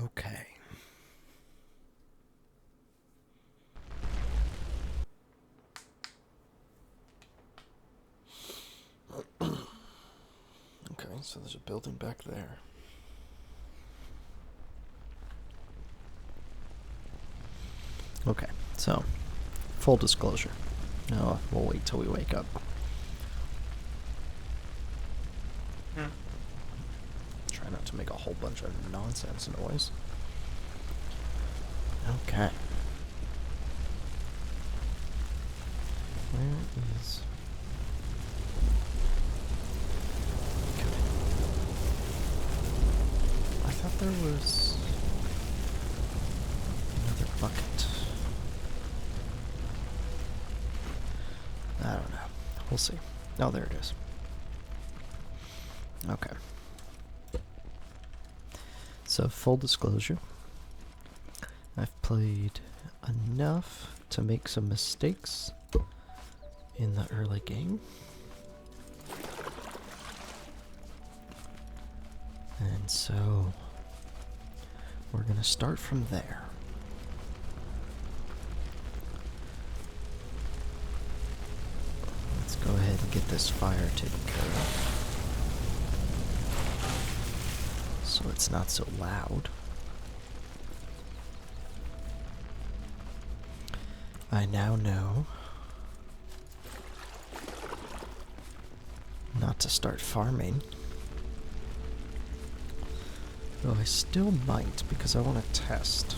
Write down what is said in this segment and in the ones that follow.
Okay. Okay, so there's a building back there. Okay, so, full disclosure. No, we'll wait till we wake up. Try not to make a whole bunch of nonsense noise. Okay. Where is... Okay. I thought there was another bucket. I don't know. We'll see. Oh, there it is. Okay. So, full disclosure, I've played enough to make some mistakes in the early game. And so, we're going to start from there. Let's go ahead and get this fire taken care of, so it's not so loud. I now know not to start farming. Though I still might, because I want to test.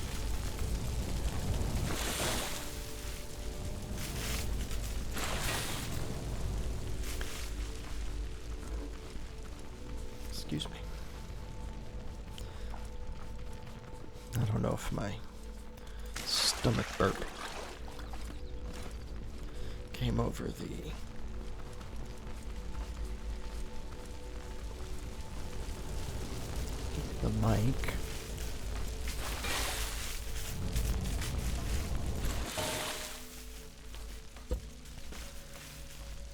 Excuse me. I don't know if my stomach burp came over the mic.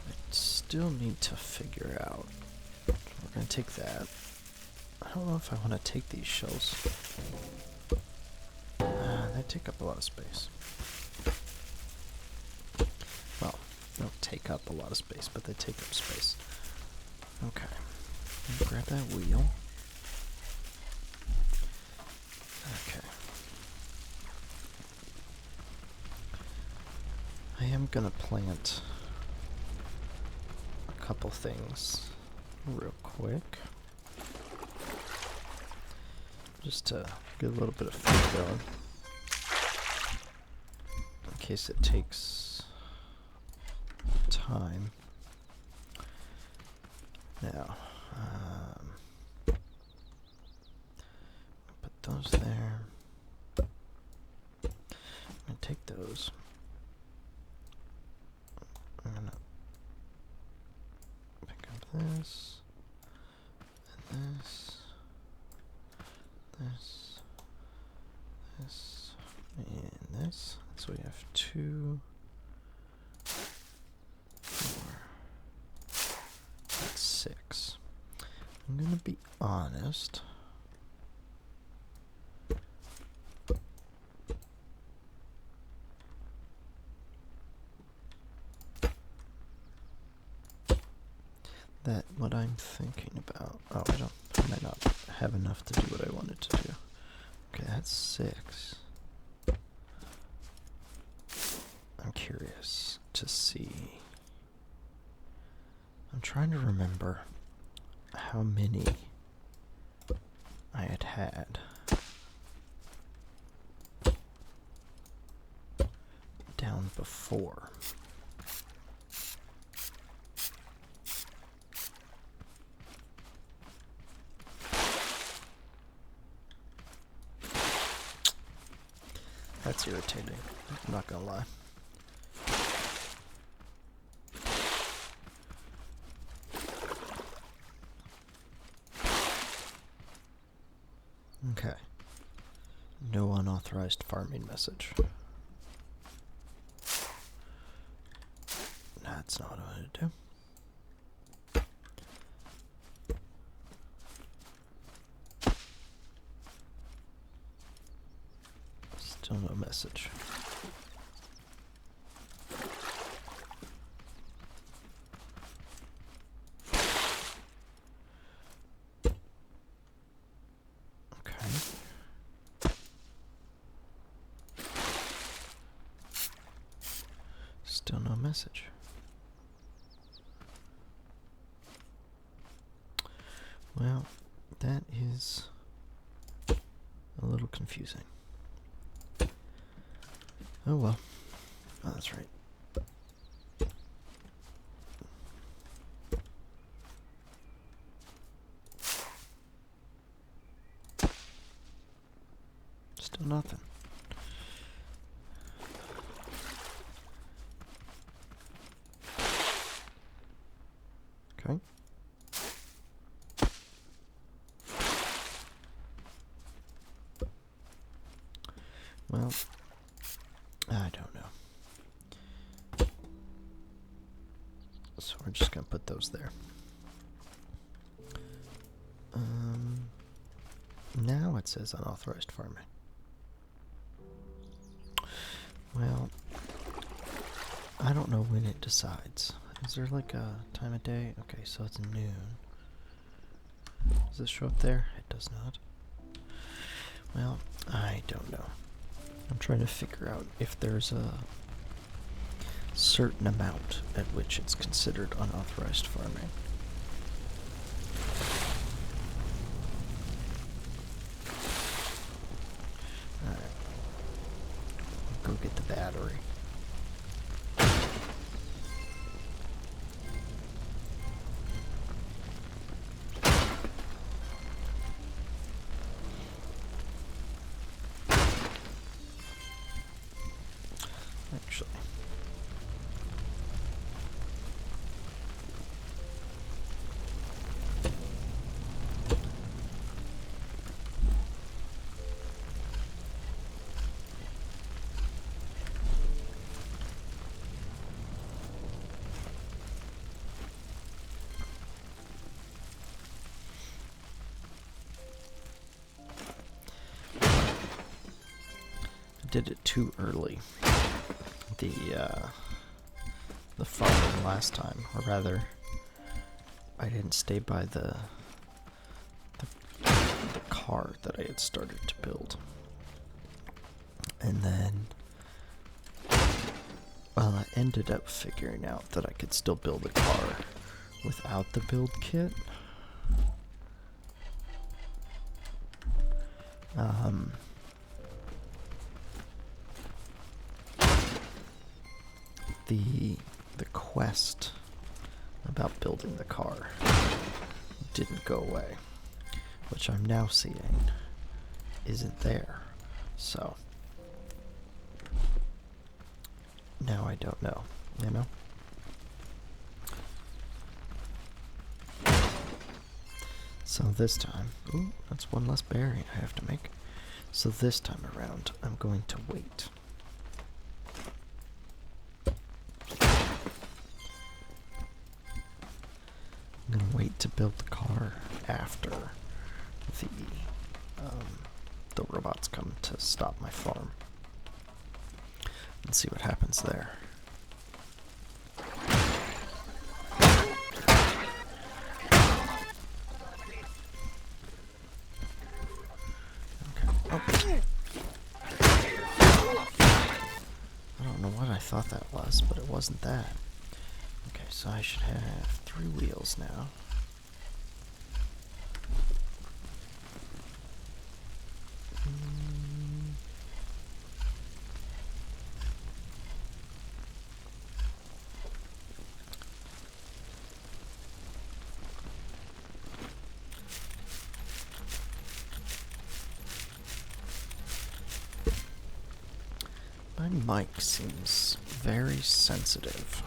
I still need to figure out. We're gonna take that. I don't know if I want to take these shells. They take up a lot of space. Well, they don't take up a lot of space, but they take up space. Okay. Grab that wheel. Okay. I am gonna plant a couple things real quick. Just to get a little bit of food going. In case it takes time. Now, put those there. I'm gonna take those. I'm gonna pick up this, and this, and this. So we have 2, 4, that's 6. I'm gonna be honest. That what I'm thinking about. Oh, I might not have enough to do what I wanted to do. Okay, that's 6. I'm curious to see. I'm trying to remember how many I had down before. That's irritating, I'm not gonna lie. Okay. No unauthorized farming message. That's not what I want to do. Still no message. Okay. Still no message. Well, that is a little confusing. Oh well. Oh, that's right. Still nothing. Okay. Well, I don't know. So we're just gonna put those there. Now it says unauthorized farming. Well, I don't know when it decides. Is there like a time of day? Okay, so it's noon. Does this show up there? It does not. Well, I don't know. I'm trying to figure out if there's a certain amount at which it's considered unauthorized farming. Alright. Go get the battery. Actually. Did it too early. The farming last time, or rather, I didn't stay by the car that I had started to build, and then, well, I ended up figuring out that I could still build a car without the build kit. The quest about building the car didn't go away, which I'm now seeing isn't there. So now I don't know, you know? So this time, ooh, that's one less berry I have to make. So this time around, I'm going to wait. I'm gonna wait to build the car after the robots come to stop my farm, and see what happens there. Okay. Oh. I don't know what I thought that was, but it wasn't that. Okay, so I should have 3 wheels now. My mic seems very sensitive.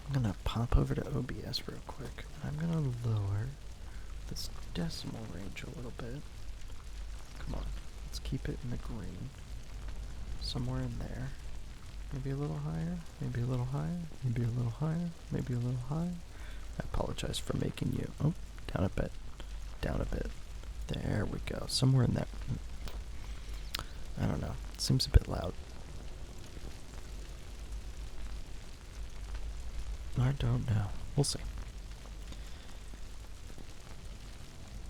I'm gonna pop over to OBS real quick. I'm gonna lower this decimal range a little bit. Come on, let's keep it in the green. Somewhere in there. Maybe a little higher, maybe a little higher, maybe a little higher, maybe a little higher. I apologize for making you... Oh, down a bit, down a bit, There we go. Somewhere in there. I don't know. It seems a bit loud. I don't know. We'll see.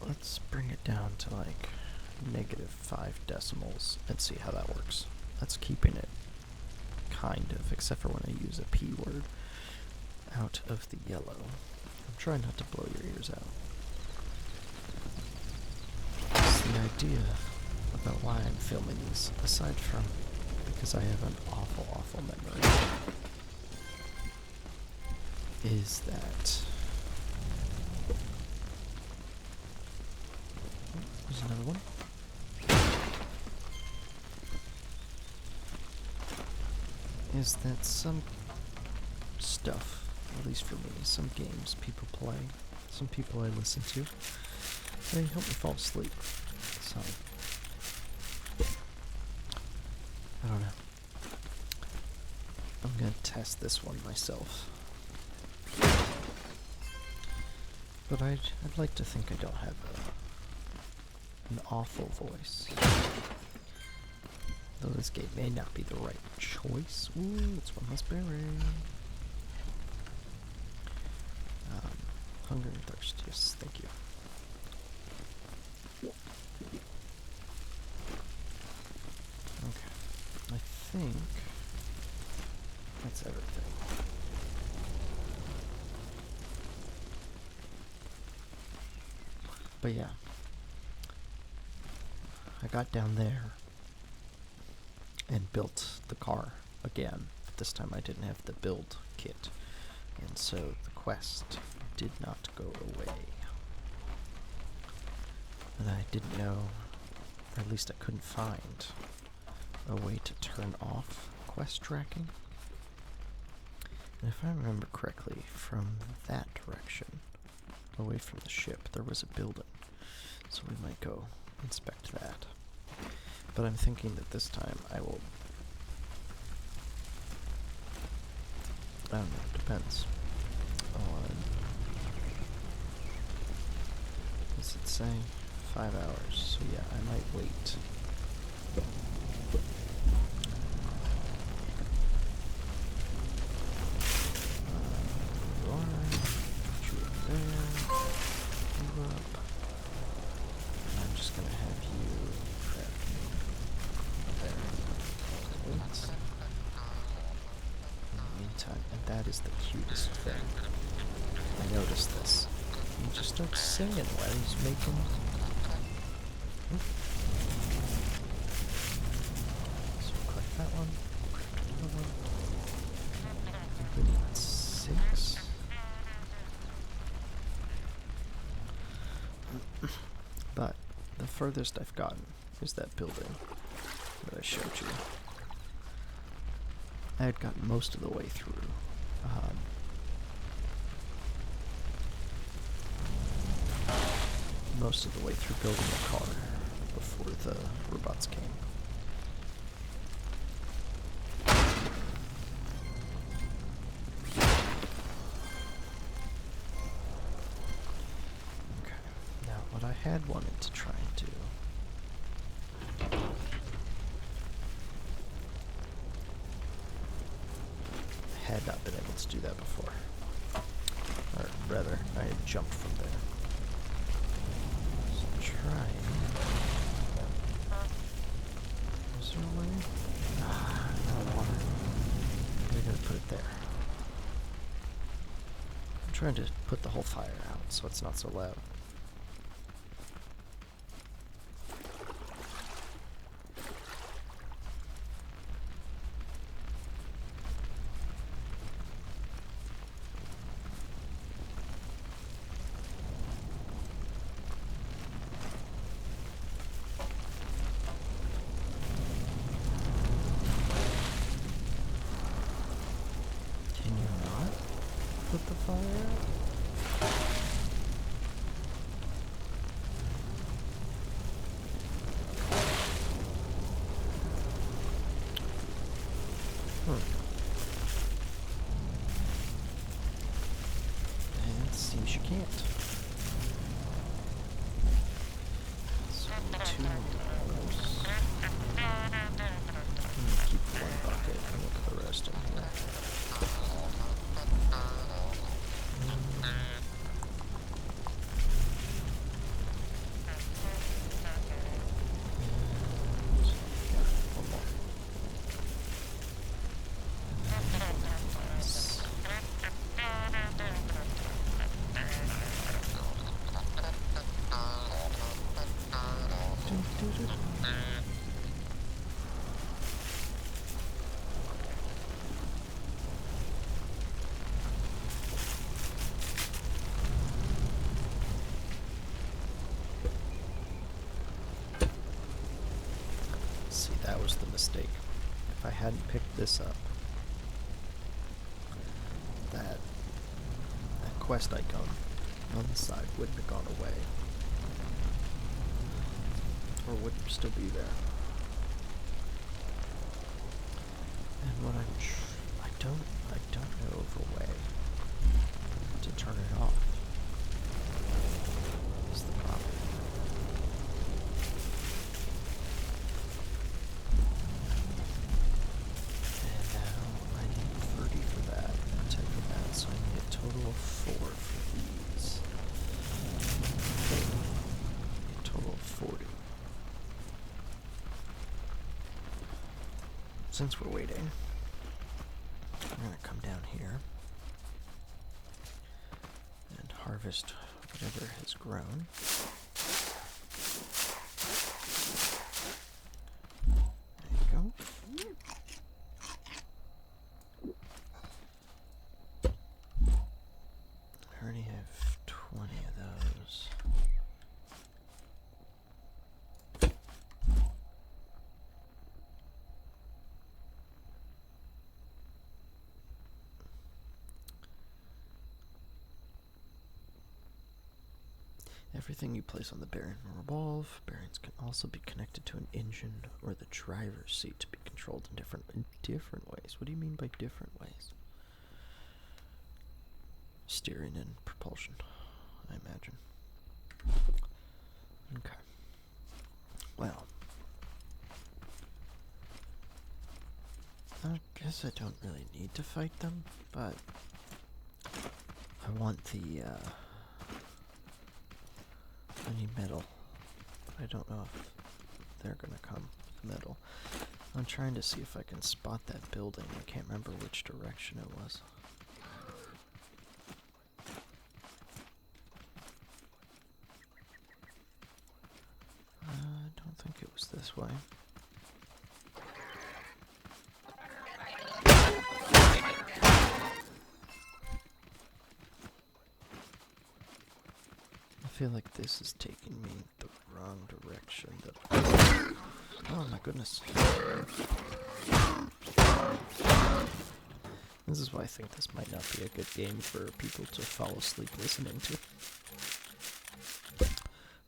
Let's bring it down to like -5 decimals and see how that works. That's keeping it kind of, except for when I use a P word, out of the yellow. I'm trying not to blow your ears out. It's the idea about why I'm filming these, aside from because I have an awful, awful memory, is that... There's another one. Is that some stuff, at least for me, some games people play, some people I listen to, they help me fall asleep. So, I don't know. I'm gonna test this one myself. But I'd like to think I don't have an awful voice. Though this game may not be the right choice. Ooh, it's one less berry. Hunger and thirst, yes, thank you. Okay, I think that's everything. But yeah, I got down there and built the car again. But this time I didn't have the build kit, and so the quest did not go away. And I didn't know, or at least I couldn't find, a way to turn off quest tracking. And if I remember correctly, from that direction, away from the ship, there was a building. So we might go inspect that. But I'm thinking that this time I will... I don't know, it depends on... What's it say? 5 hours. So yeah, I might wait. That is the cutest thing. I noticed this. He just starts singing while he's making... So collect that one. Collect another one. I think we need 6. But the furthest I've gotten is that building that I showed you. I had gotten most of the way through. Most of the way through building the car before the robots came. Okay, now what I had wanted to try and do had not been able to do that before. Or rather, I had jumped from there. So trying. Is there a way? Ah, no water. We're gonna put it there. I'm trying to put the whole fire out so it's not so loud. Put the fire out? And it seems you can't. was the mistake. If I hadn't picked this up, that quest icon on the side wouldn't have gone away. Or would still be there. And what I don't know of a way to turn it off. Is the problem. And now I need 30 for that. I'm taking that, so I need a total of 4 for these. A total of 40. Since we're waiting, I'm gonna come down here and harvest whatever has grown. There you go. I already have 20 of those. Everything you place on the bearing will revolve. Bearings can also be connected to an engine or the driver's seat to be controlled in different ways. What do you mean by different ways? Steering and propulsion, I imagine. Okay. Well, I guess I don't really need to fight them, but I want the, I need metal. I don't know if they're gonna come with metal. I'm trying to see if I can spot that building. I can't remember which direction it was. I don't think it was this way. I feel like this is taking me the wrong direction. Oh my goodness. This is why I think this might not be a good game for people to fall asleep listening to.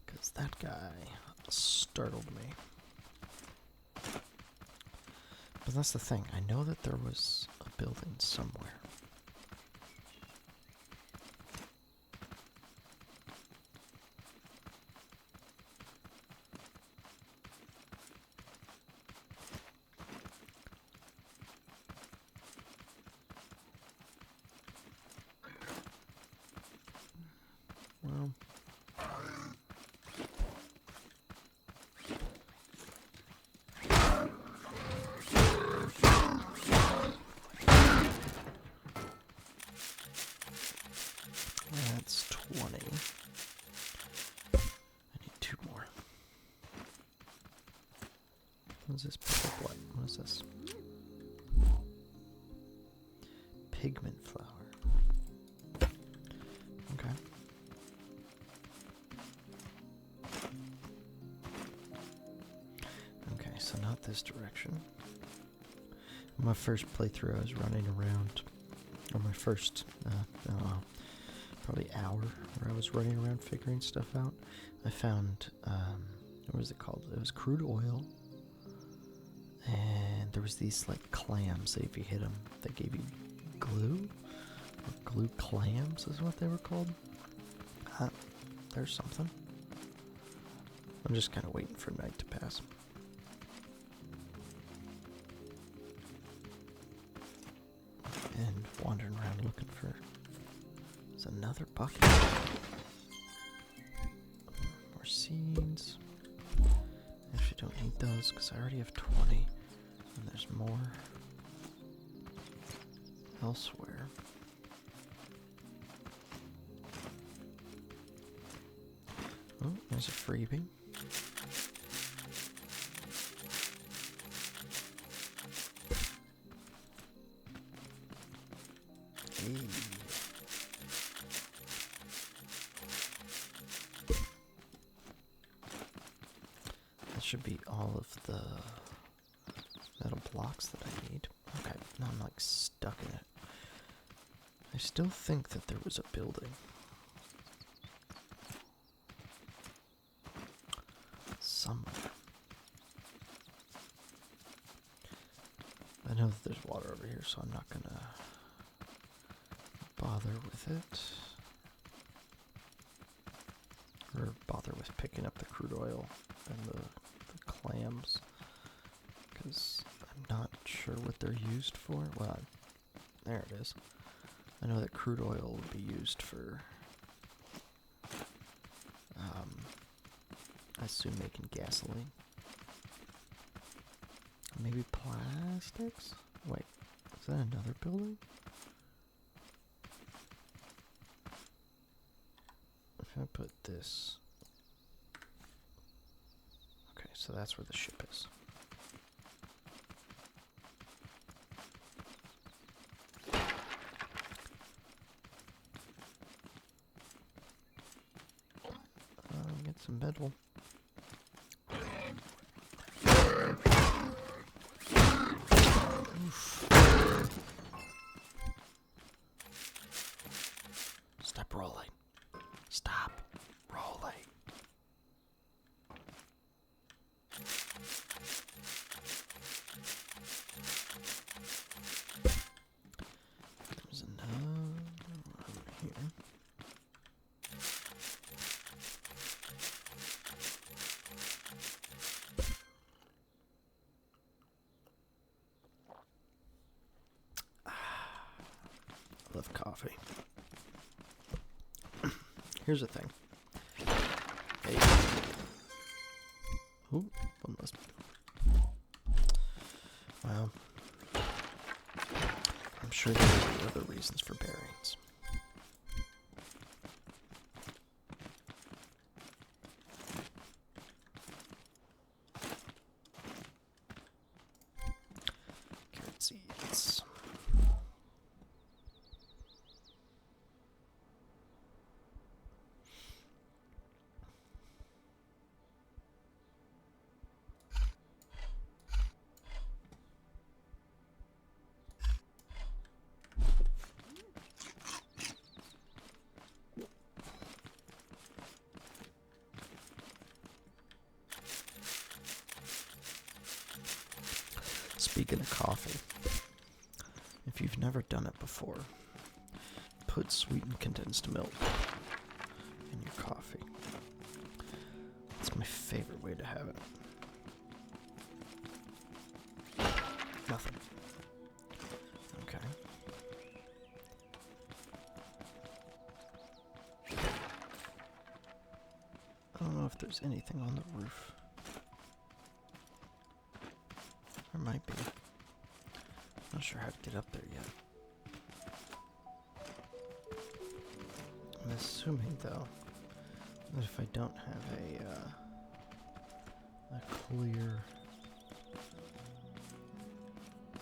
Because that guy startled me. But that's the thing, I know that there was a building somewhere. Well, that's 20. I need 2 more. What does this pick up? What is this? Pigment flower. Okay. Okay, so not this direction. My first playthrough, I was running around, or my first, probably hour, where I was running around figuring stuff out. I found, what was it called? It was crude oil, and there was these, like, clams that if you hit them, they gave you glue? Or glue clams is what they were called? There's something. I'm just kind of waiting for night to pass. And wandering around looking for... There's another bucket. More seeds. Actually don't need those because I already have 20. And there's more elsewhere. Oh, there's a freebie. Hey. That should be all of the blocks that I need. Okay, now I'm like stuck in it. I still think that there was a building. Somewhere. I know that there's water over here, so I'm not gonna bother with it. Or bother with picking up the crude oil and the clams. Because I'm not sure what they're used for. Well, there it is. I know that crude oil would be used for, I assume making gasoline. Maybe plastics? Wait, is that another building? If I put this... Okay, so that's where the ship is. Get some metal. Oof. Stop rolling. Stop rolling. There's another one here. I love coffee. Here's the thing. Hey. Ooh, one less. Well, I'm sure there will be other reasons for bearings. Carrot seeds. Speaking of coffee, if you've never done it before, put sweetened condensed milk in your coffee. It's my favorite way to have it. Nothing. Okay. I don't know if there's anything on the roof. There might be. Not sure how to get up there yet. I'm assuming, though, that if I don't have a clear,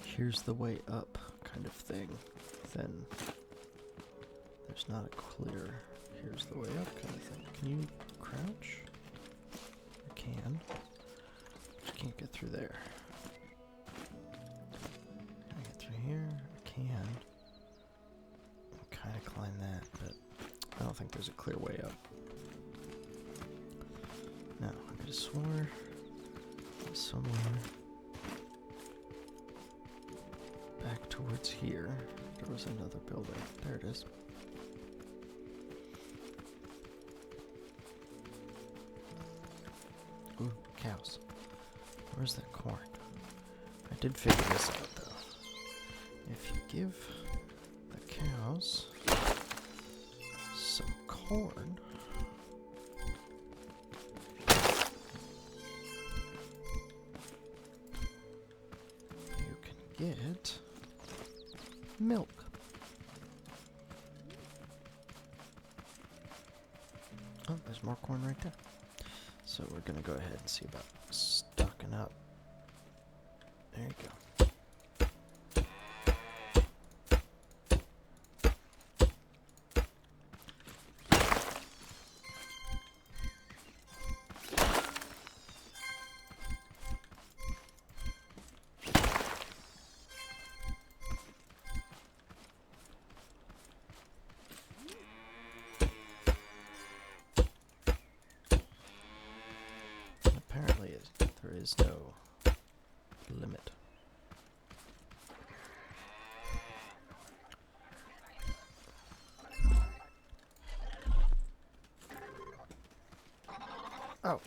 here's the way up kind of thing, then there's not a clear, here's the way up kind of thing. Can you crouch? I can. Just can't get through there. Can I get through here? I can. Kind of climb that, but I don't think there's a clear way up. No, I could have swore somewhere back towards here there was another building. There it is. Ooh, cows. Where's that corn? I did figure this out though. If you give the cows some corn, you can get milk. Oh, there's more corn right there. So we're gonna go ahead and see about stocking up. There you go. apparently there is no limit. Oh.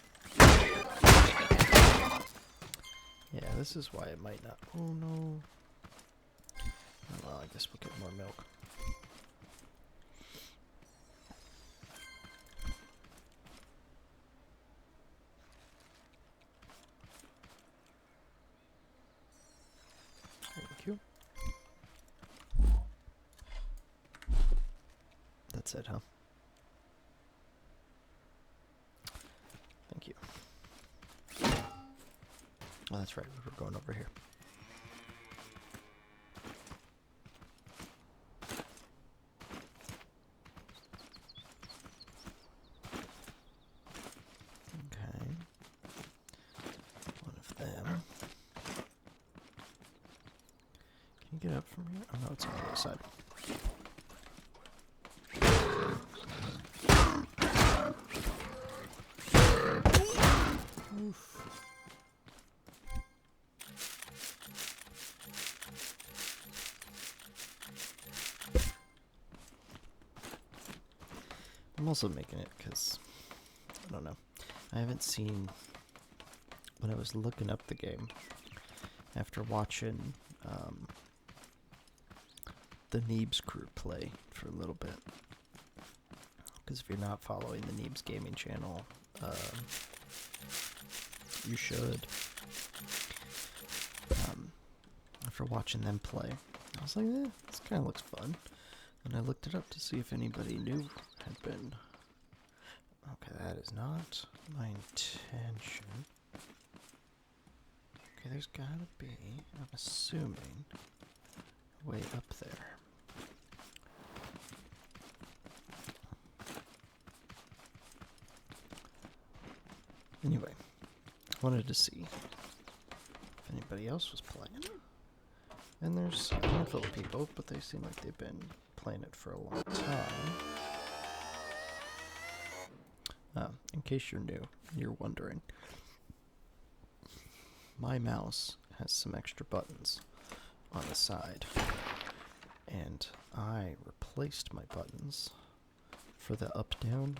Yeah, this is why it might not. Oh no. Oh, well, I guess we'll get more milk. Thank you. That's it, huh? Thank you. Oh, that's right. We were going over here. Okay. One of them. Can you get up from here? Oh no, it's on the other side. Oof. I'm also making it because, I don't know, I haven't seen, when I was looking up the game, after watching the Neebs Crew play for a little bit, because if you're not following the Neebs Gaming channel, you should. After watching them play, I was like, this kind of looks fun. And I looked it up to see if anybody new had been. Okay, that is not my intention. Okay, there's gotta be, I'm assuming, way up there. Anyway, I wanted to see if anybody else was playing. And there's a handful of people, but they seem like they've been playing it for a long time. In case you're new, you're wondering, my mouse has some extra buttons on the side, and I replaced my buttons for the up-down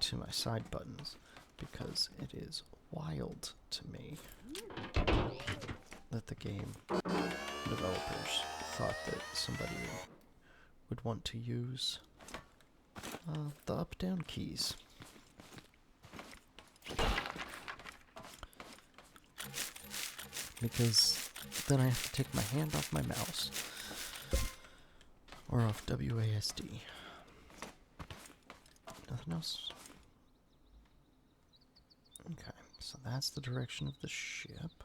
to my side buttons because it is wild to me that the game developers thought that somebody would want to use the up-down keys. Because then I have to take my hand off my mouse or off WASD. Nothing else? Okay, so that's the direction of the ship.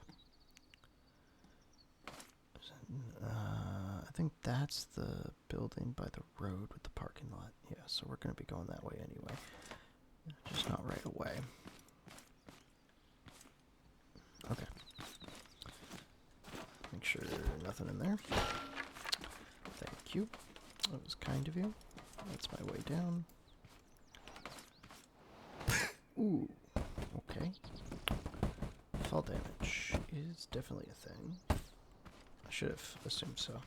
I think that's the building by the road with the parking lot. Yeah, so we're going to be going that way anyway. Just not right away. Okay. Make sure nothing in there. Thank you. That was kind of you. That's my way down. Ooh. Okay. Fall damage is definitely a thing. I should have assumed so.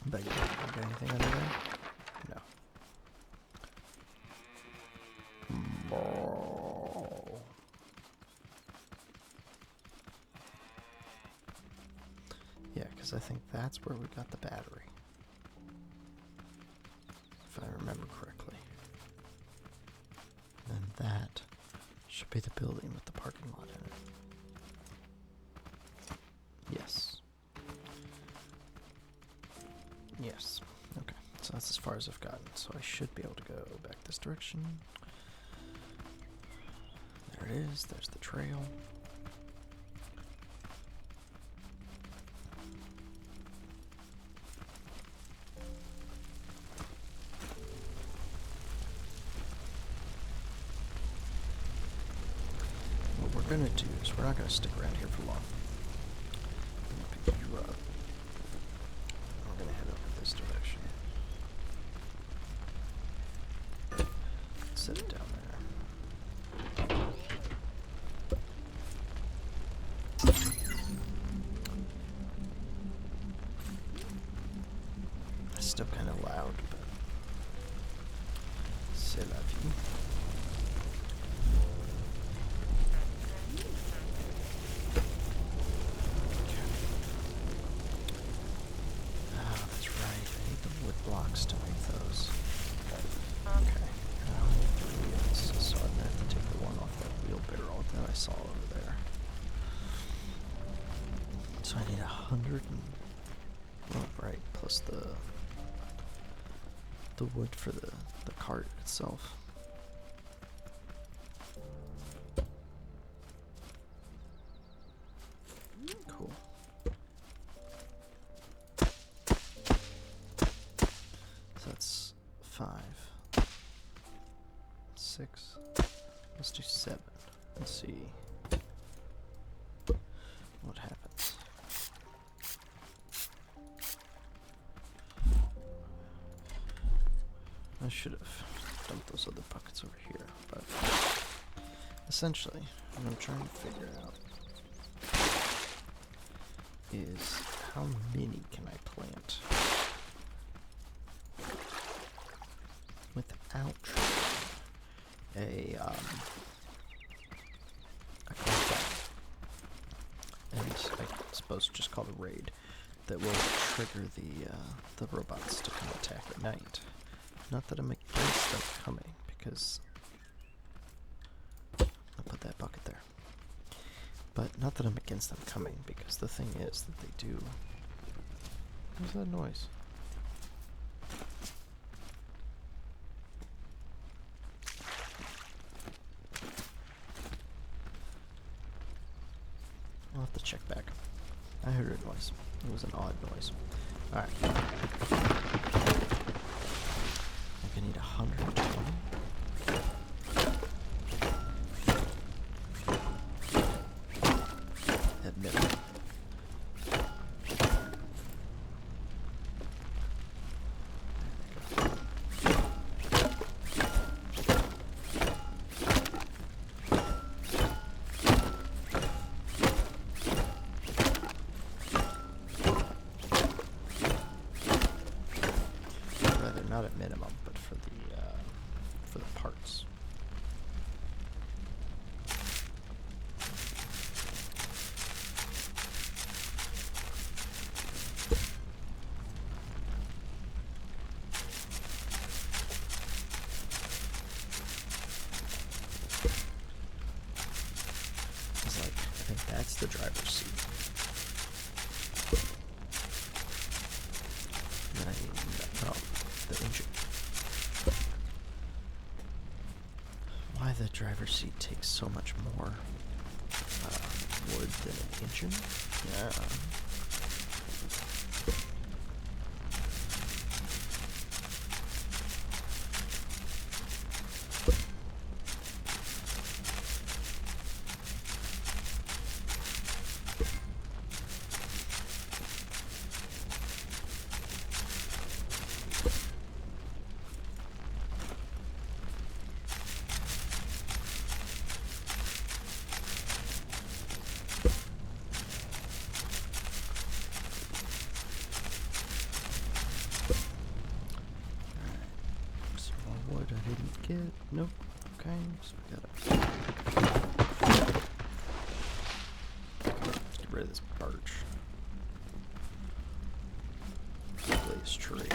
But yeah, got anything under there? No. Oh. Yeah, because I think that's where we got the battery. If I remember correctly. And that should be the building with the parking lot in it. Yes. Yes. Okay. So that's as far as I've gotten. So I should be able to go back this direction. There it is. There's the trail. What we're going to do is we're not going to stick around here for long. I'm going to pick you up. We're going to head over this direction. Set it down there. So I need 100 and... Oh, right, plus the wood for the cart itself. Cool. So that's 5, 6. Let's do 7. Let's see what happens. I should have dumped those other buckets over here, but essentially what I'm trying to figure out is how many can I plant without a compound, and I suppose just called a raid that will trigger the robots to come attack at night. Not that I'm against them coming, because I'll put that bucket there. But not that I'm against them coming, because the thing is that they do. What's that noise? I'll have to check back. I heard a noise. It was an odd noise. Alright. I need 120. At minimum. Rather not at minimum, but for the parts. It's like, I think that's the driver's seat. And then I need the engine. Why the driver's seat takes so much more wood than an engine? Yeah. Nope. Okay, so we gotta get rid of this birch. Blaze tree.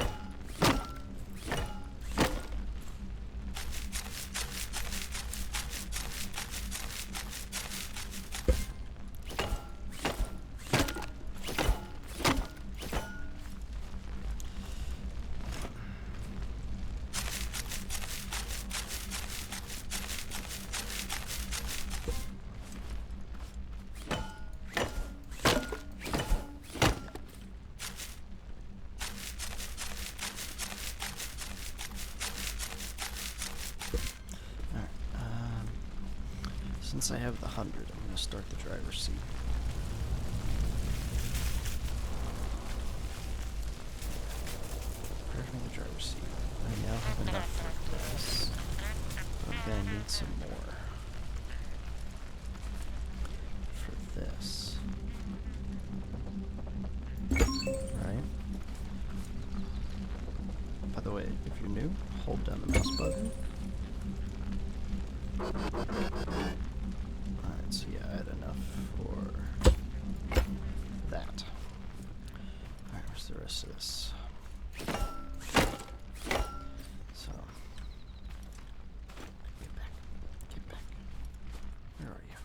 Since I have the 100, I'm going to start the driver's seat. Prepare for the driver's seat. I now have enough for this. But I'm going to need some more for this. Right? By the way, if you're new, hold down the mouse button. So yeah, I had enough for that. Alright, where's the rest of this? So, get back. Get back. Where are you?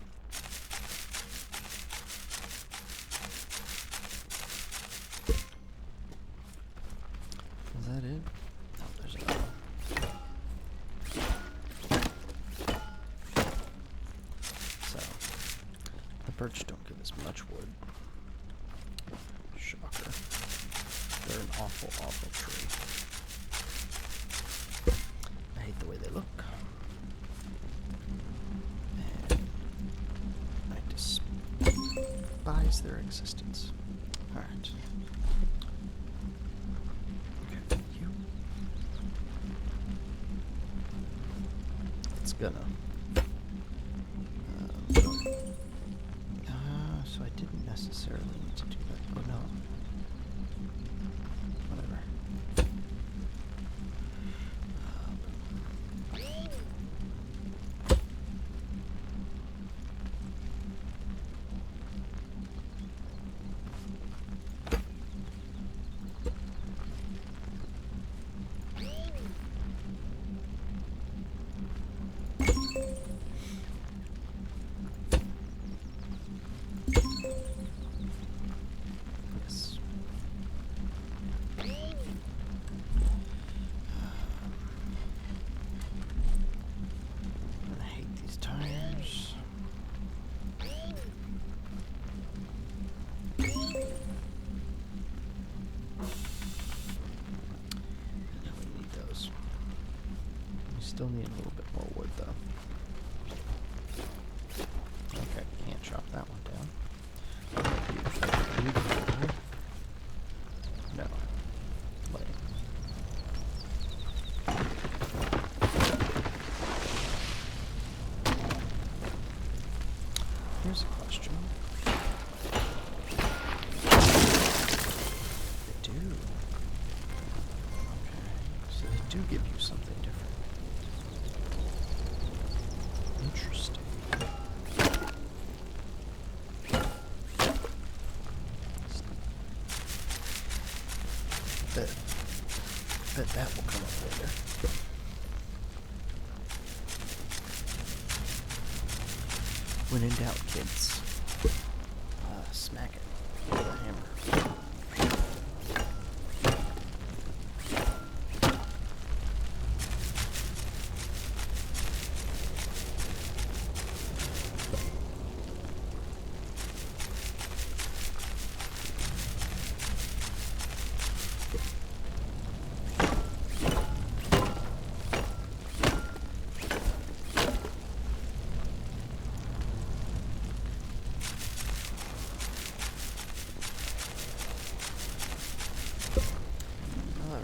Birch don't give as much wood. Shocker. They're an awful, awful tree. I hate the way they look. And I despise their existence. Alright. Okay, you. It's gonna. So I didn't necessarily need to do that. Oh no. Whatever. Yes. I hate these tires. No, we need those. We still need a little bit more wood, though. Okay, can't chop that one down. No. Lame. Here's a question. They do. Okay, so they do give you something different. Interesting. Bet that will come up later. When in doubt, kids, smack it with a hammer.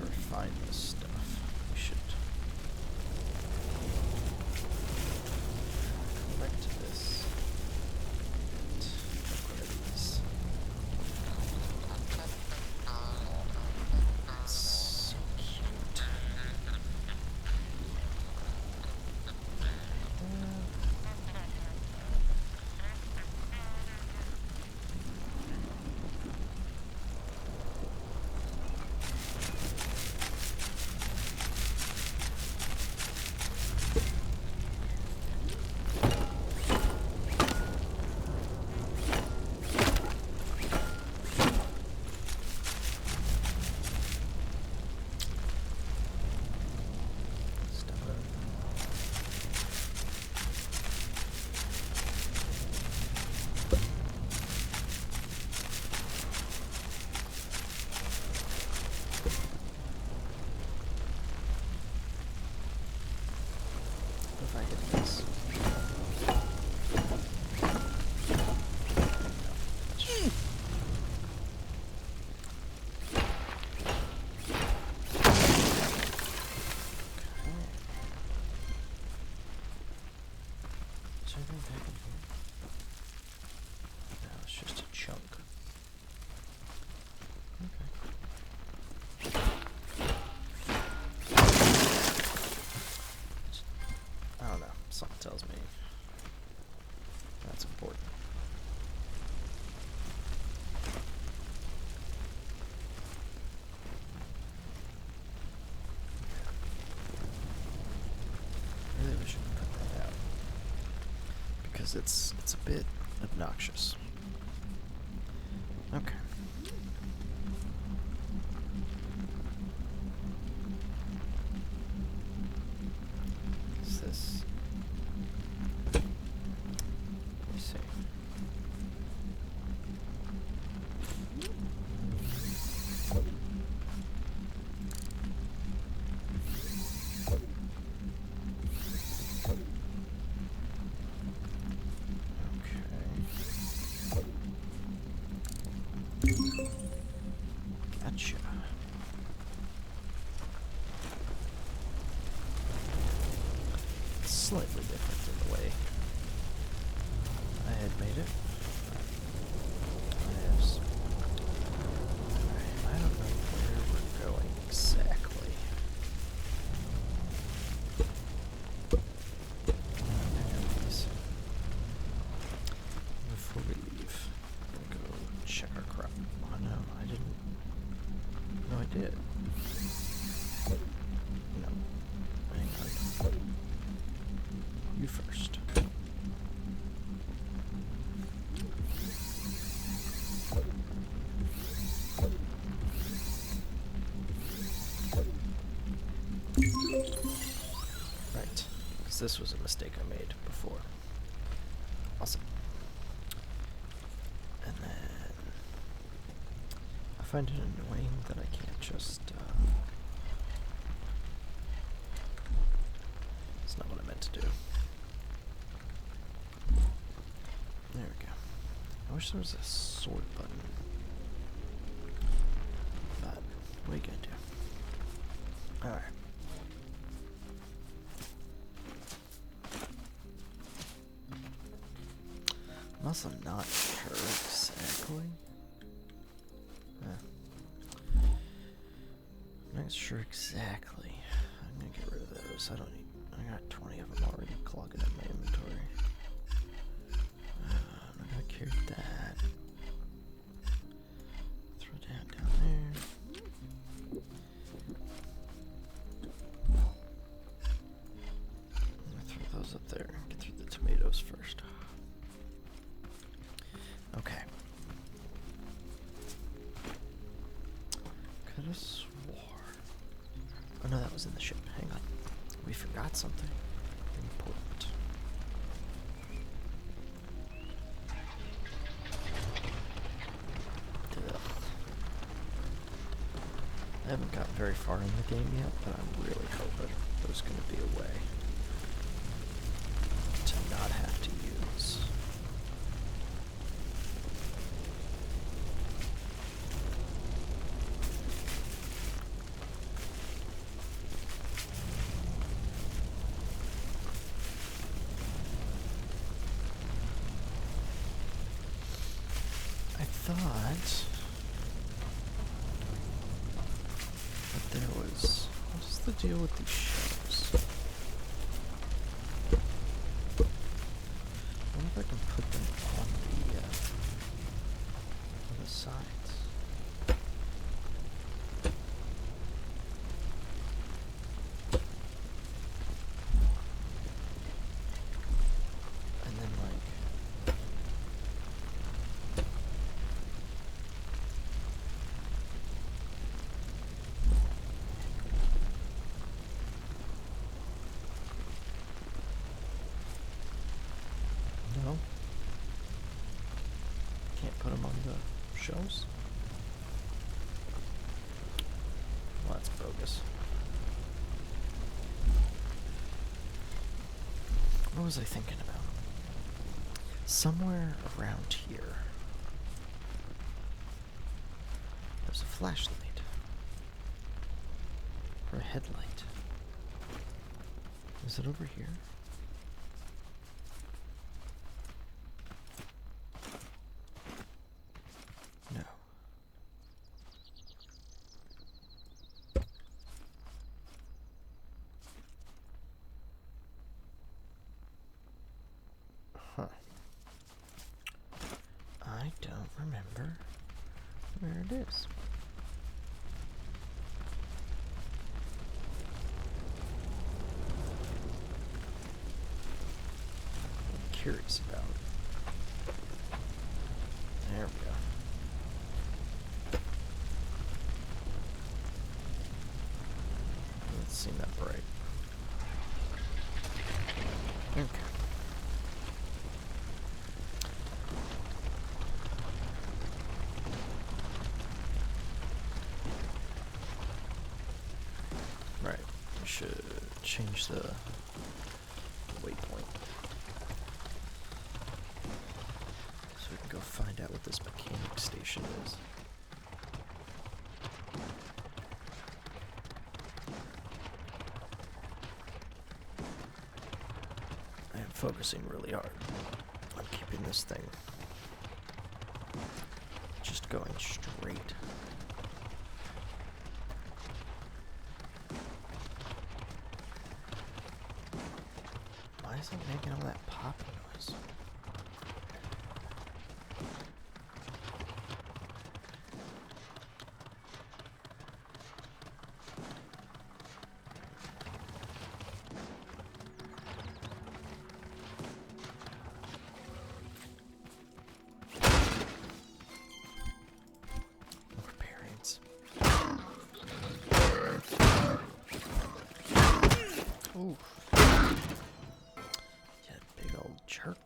Refine this stuff. We should collect this and upgrade this. It's so cute. If I hit this. Is everything back in here? No, it's just a chunk. Okay. I don't know. Something tells me that's important. Really, we should cut that out because it's a bit obnoxious. Okay. Is this? Let me see. slightly different in the way I had made it. Yes. I don't know where we're going exactly. Before we leave, we'll go check our crop. Oh no, I didn't. No, I did. No. Hang on. You first. Right. Because this was a mistake I made before. Awesome. And then I find it annoying that I can't just it's not what I meant to do. There we go. I wish there was a sort button. But what are you gonna do? Alright. I'm also not sure exactly. I'm not sure exactly. I'm gonna get rid of those. I don't need. I got 20 of them already clogging up my inventory. I'm not gonna carry that. Throw that down there. I'm gonna throw those up there. Get through the tomatoes first. Okay. Could have swore. Oh no, that was in the ship. Hang on. We forgot something important. Ugh. I haven't gotten very far in the game yet, but I'm really hoping there's going to be a way to not have to use. I thought that there was. What's the deal with these shelves? I wonder if I can put them on the sides. And then like. No? Can't put them on the shelves? Well, that's bogus. What was I thinking about? Somewhere around here, there's a flashlight. Or a headlight. Is it over here? No. Huh. I don't remember where it is. I'm curious about it. There we go. Doesn't seem that bright. Okay. Right. We should change the waypoint. So we can go find out what this mechanic station is. focusing really hard on keeping this thing just going straight. Why is it making all that popping noise? Ooh. Yeah, big old jerk.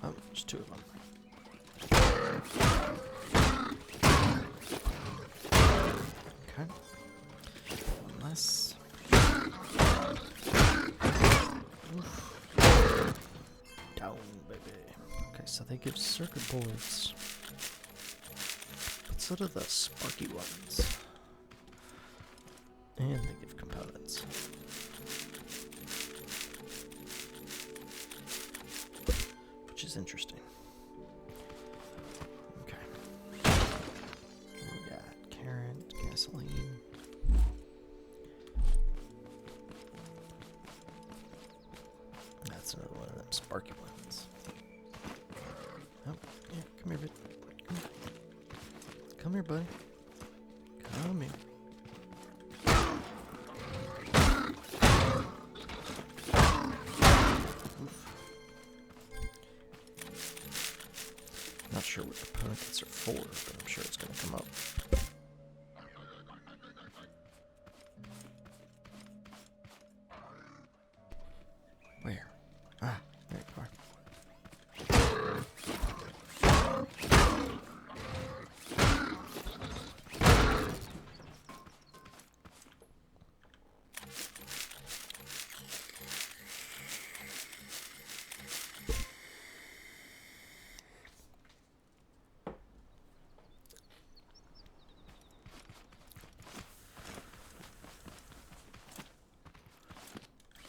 Oh, there's two of them. Okay. One less. Oof. Down, baby. Okay, so they give circuit boards. But so do the sparky ones. And they give components. Which is interesting. Okay. We got carrot, gasoline. That's another one of them sparky ones. Oh, yeah, come here, bud. Come here, buddy. Come here. Oof. Not sure what components are for, but I'm sure it's going to come up. Where? Ah, there you are.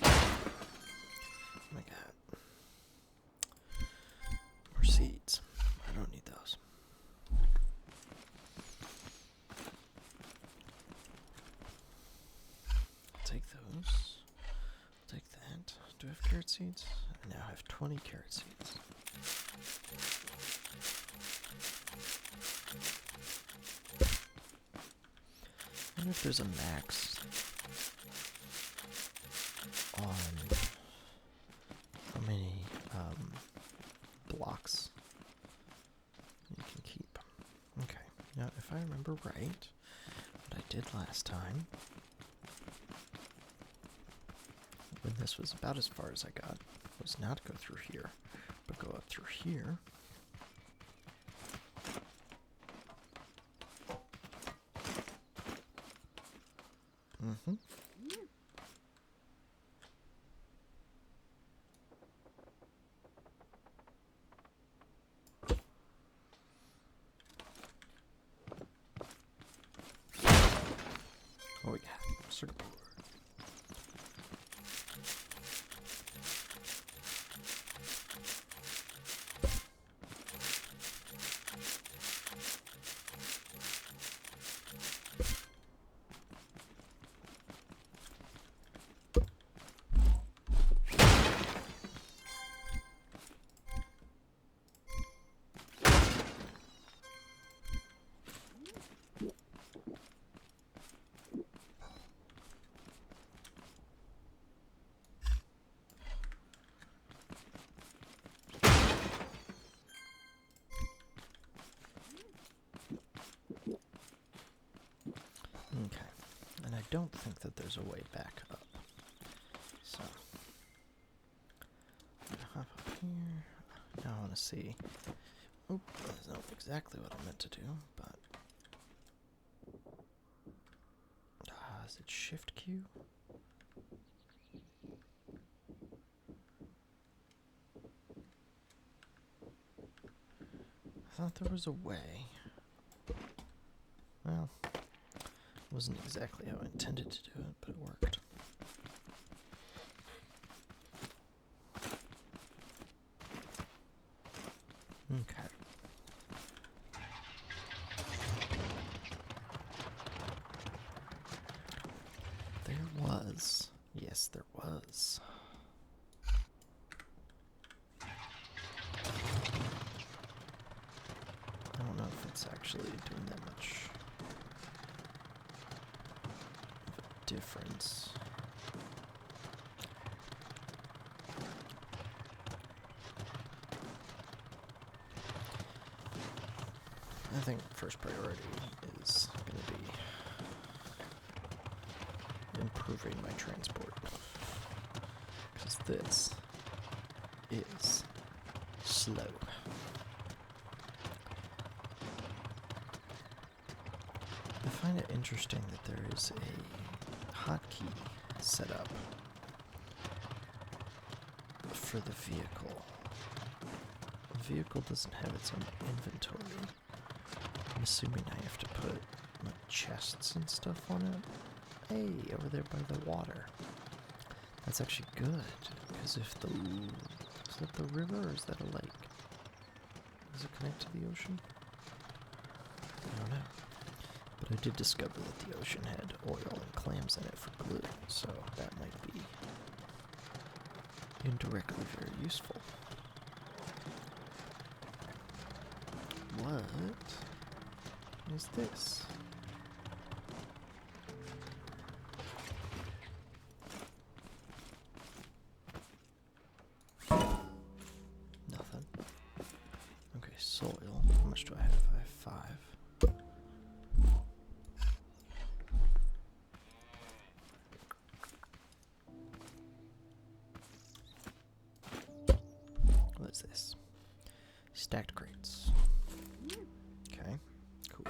Oh my god. More seeds. I don't need those. I'll take those. I'll take that. Do I have carrot seeds? I now have 20 carrot seeds. I wonder if there's a max on how many blocks you can keep. Okay, now if I remember right, what I did last time, when this was about as far as I got, was not go through here, but go up through here. Mm-hmm. Oh yeah, circuit board. Okay, and I don't think that there's a way back up. So, I'm gonna hop up here. Now I want to see. Oh, that's not exactly what I meant to do, but. Is it Shift Q? thought there was a way. Well, it wasn't exactly how I intended to do it, but it worked. Okay. There was. Yes, there was. I don't know if it's actually doing that much of a difference. I think first priority is going to be improving my transport. Because this is slow. I find it interesting that there is a hotkey set up for the vehicle. The vehicle doesn't have its own inventory. I'm assuming I have to put like chests and stuff on it. Hey, over there by the water. That's actually good, because if the... Is that the river or is that a lake? Does it connect to the ocean? I don't know. But I did discover that the ocean had oil and clams in it for glue, so that might be indirectly very useful. What is this? Nothing. Okay, soil. How much do I have? I have 5. What is this? Stacked crates. Okay, cool.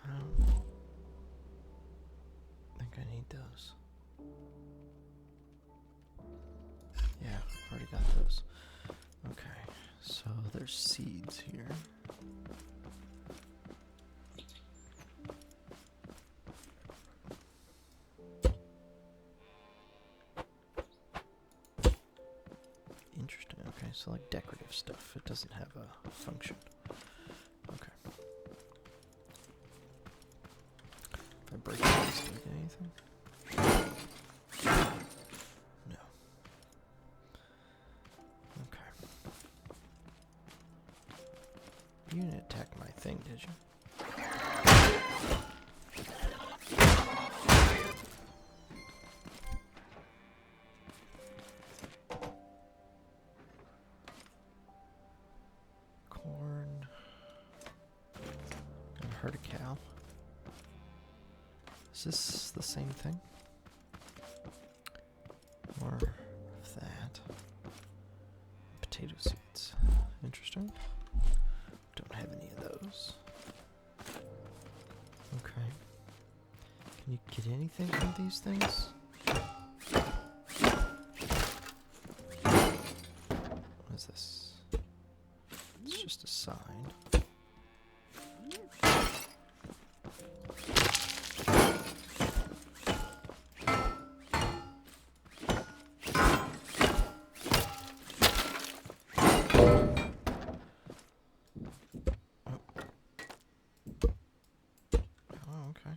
I don't think I need those. Yeah, I've already got those. Okay, so there's seeds here. Interesting. Okay, so like decorative stuff. It doesn't have a function. Okay. If I break these, do I get anything? No. Okay. You didn't attack my thing, did you? Corn. I heard a cow. Is this the same thing? More of that. Potato seeds. Interesting. Don't have any of those. Okay. Can you get anything from these things? What is this? It's just a sign. Oh, okay.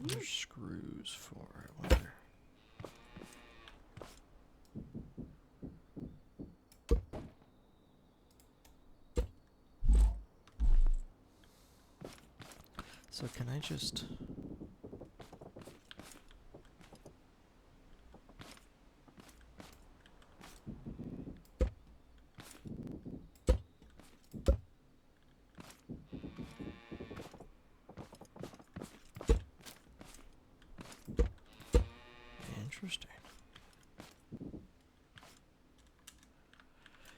What are screws for, I wonder? So can I just... Interesting.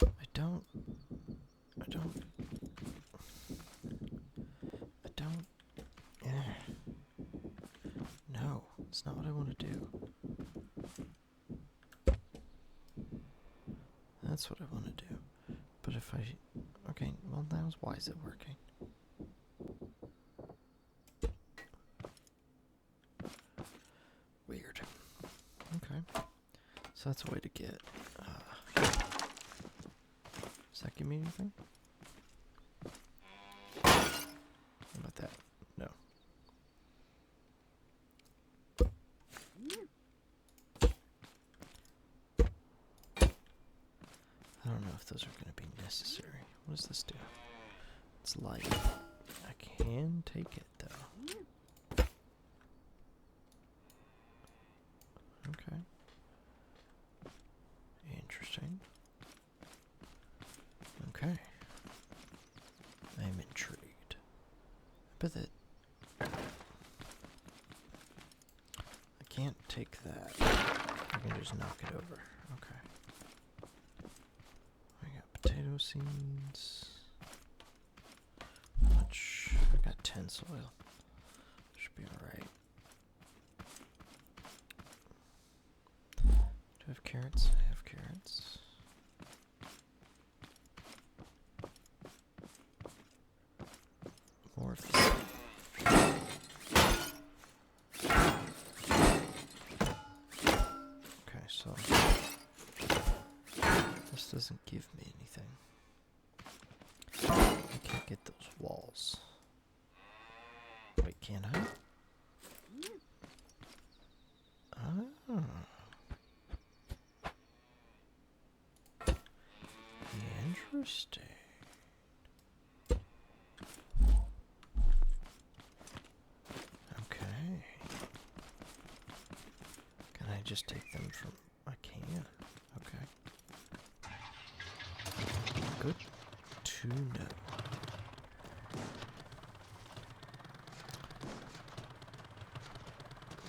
I don't... not what I want to do. That's what I want to do. But if I... Okay, well, why is it working? Weird. Okay. So that's a way to get... does that give me anything? How about that? No. I don't know if those are going to be necessary. What does this do? It's light. I can take it, though. Okay. Interesting. Okay. I'm intrigued. But that... I can't take that. I can just knock it over. Okay. I got potato seeds. How much? I got 10 soil. Should be alright. Do I have carrots? I have carrots. More of this. Okay, so this doesn't give me anything. I can't get those walls. Wait, can I? Ah. Interesting. Okay. Can I just take them from... I can. Okay. Good to know.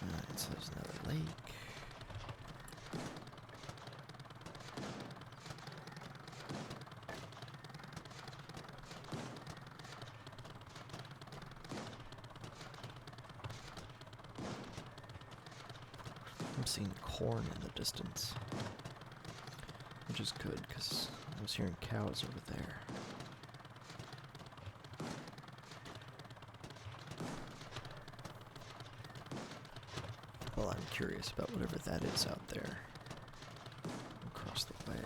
Alright, so there's another lake. I'm seeing corn in the distance, which is good because I was hearing cows over there. Well, I'm curious about whatever that is out there across the way.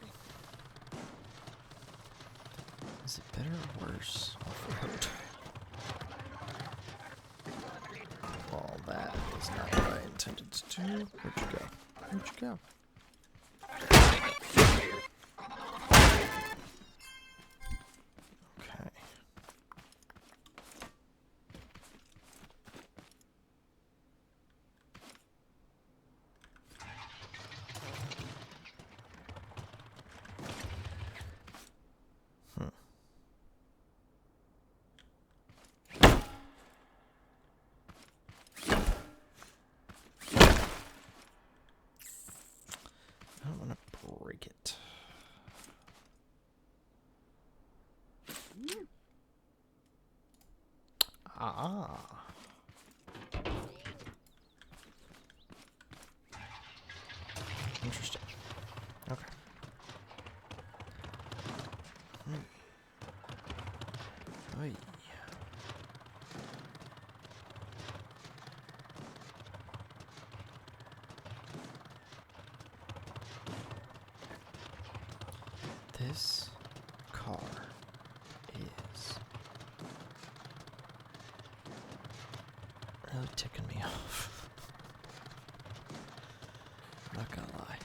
Is it better or worse off-road? Well, that is not what I intended to do. Where'd you go? Where'd you go? Okay. I don't want to break it. Ah. Interesting. Okay. Oy. This car is really ticking me off. I'm not gonna lie.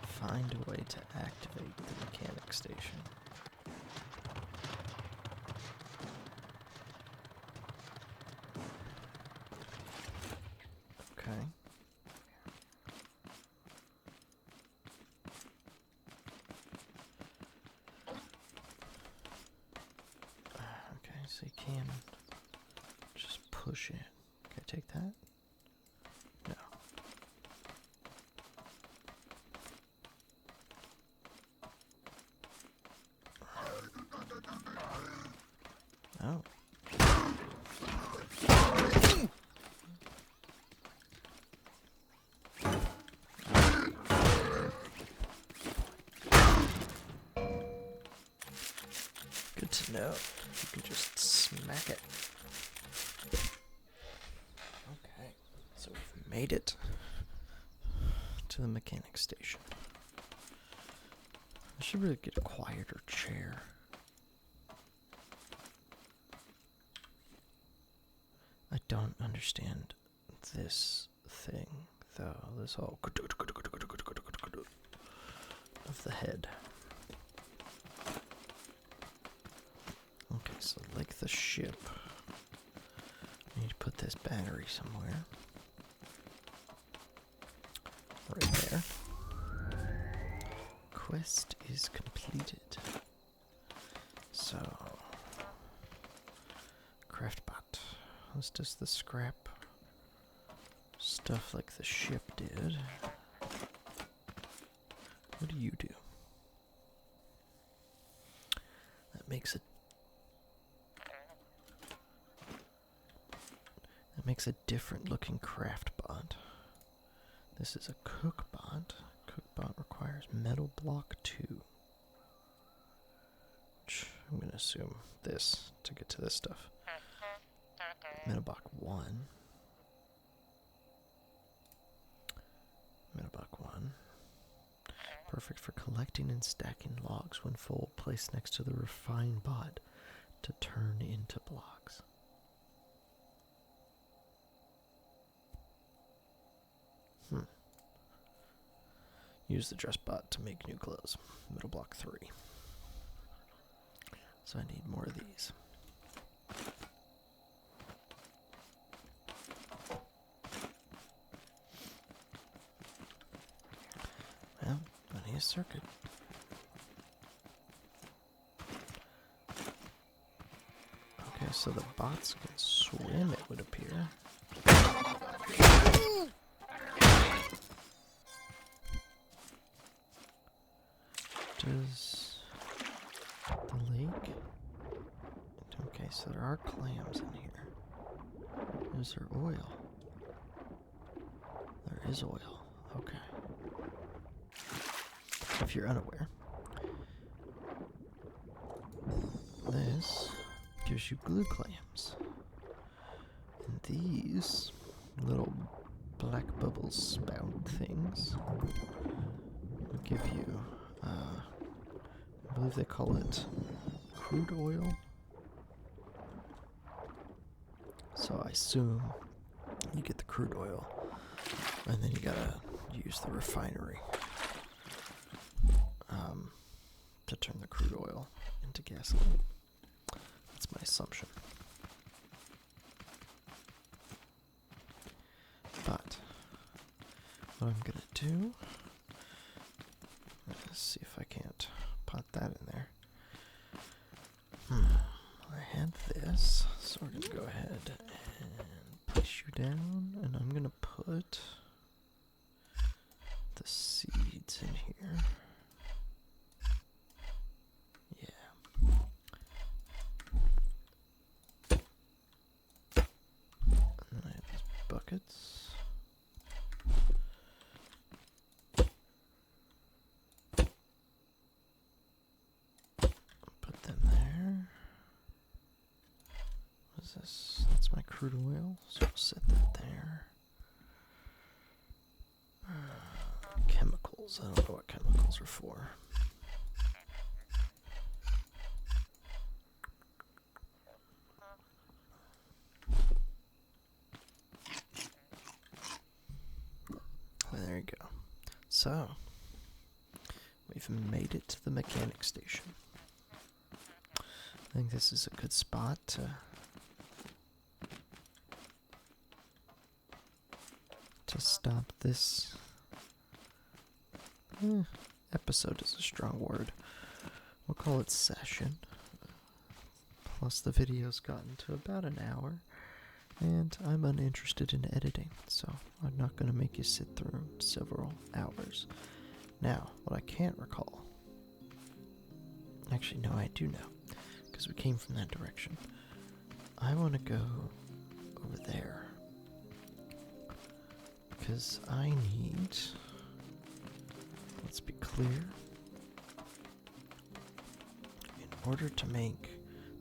Find a way to activate the mechanic station. Okay. Okay, so you can just push it. Can I take that? No. Oh. Good to know. You can just smack it. Okay, so we've made it to the mechanic station. I should really get a quieter chair. I don't understand this thing, though. This whole of the head. Okay, so like the ship, I need to put this battery somewhere. Right there. Quest is completed. So, Craftbot. Let's just the scrap stuff like the ship did. What do you do? That makes a different looking craft bot. This is a cook bot. Cook bot requires metal block 2. Which I'm gonna assume this to get to this stuff. Metal block 1. Metal block 1. Perfect for collecting and stacking logs when full. Placed next to the refine bot to turn into blocks. Use the dress bot to make new clothes. Metal block 3. So I need more of these. Well, I need a circuit. Okay, so the bots can swim, it would appear. Does the lake... Okay, so there are clams in here. Is there oil? There is oil. Okay. If you're unaware, this gives you glue clams. And these little black bubble spout things will give you, I believe they call it crude oil. So I assume you get the crude oil, and then you gotta use the refinery to turn the crude oil into gasoline. That's my assumption. But what I'm gonna do, let's see if I can't pot that in there. I had this, so we're gonna go ahead and place you down, and I'm gonna put the seeds in here. Yeah. And then I have these buckets. Put them there. What is this? That's my crude oil, so we'll set that there. Chemicals. I don't know what chemicals are for. Well, there you go. So, we've made it to the mechanic station. I think this is a good spot to stop this. Episode is a strong word. We'll call it session. Plus the video's gotten to about an hour, and I'm uninterested in editing, so I'm not going to make you sit through several hours. Now, what I can't recall... Actually, no, I do know, because we came from that direction. I want to go over there. Because I need... Let's be clear. In order to make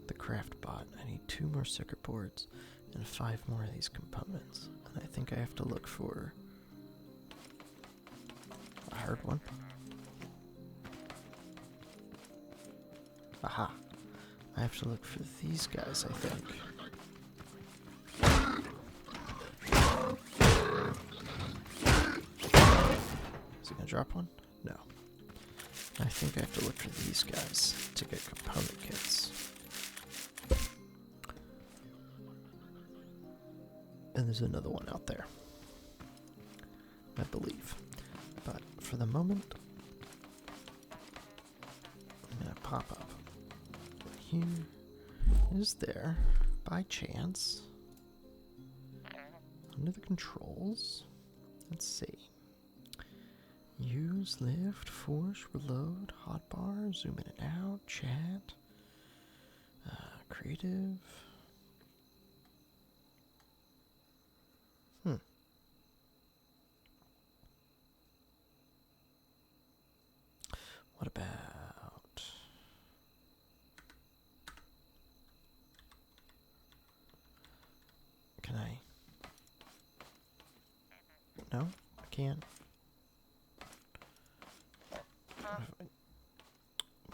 the craft bot, I need 2 more circuit boards and 5 more of these components. And I think I have to look for a hard one. Aha. I have to look for these guys, I think. Is he gonna drop one? No. I think I have to look for these guys to get component kits. And there's another one out there, I believe. But for the moment, I'm gonna pop up. Here is there, by chance, under the controls. Let's see. Use, lift, force, reload, hotbar, zoom in and out, chat, creative. What about... Can I... No, I can't.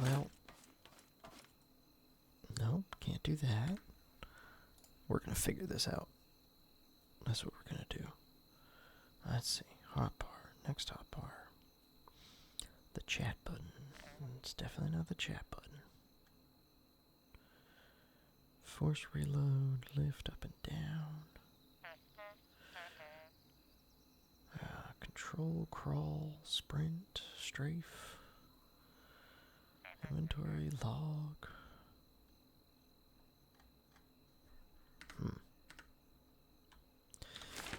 Well, no, can't do that. We're gonna figure this out. That's what we're gonna do. Let's see. Hotbar. Next hotbar. The chat button. It's definitely not the chat button. Force reload, lift up and down. Control, crawl, sprint, strafe. Inventory, log.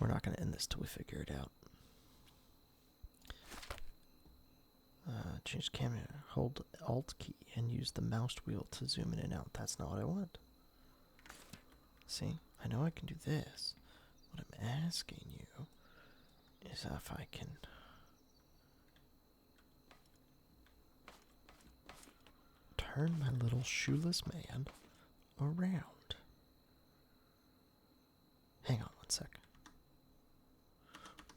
We're not going to end this till we figure it out. Change camera. Hold Alt key and use the mouse wheel to zoom in and out. That's not what I want. See? I know I can do this. What I'm asking you is if I can... turn my little shoeless man around. Hang on one sec.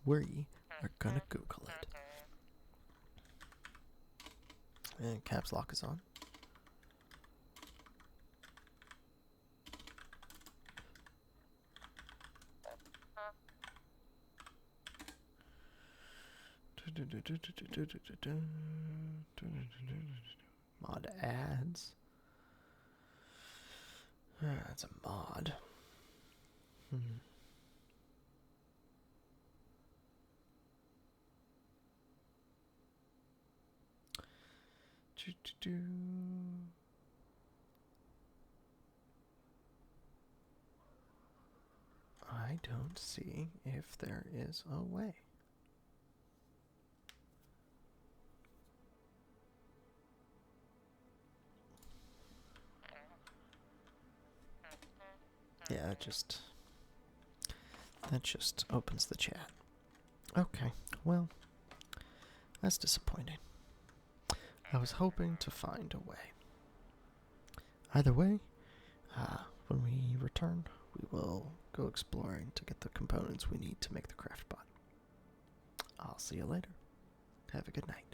We are gonna Google it. And caps lock is on. Mod ads. That's a mod. I don't see if there is a way. Yeah, that just opens the chat. Okay, well, that's disappointing. I was hoping to find a way. Either way, when we return, we will go exploring to get the components we need to make the craft bot. I'll see you later. Have a good night.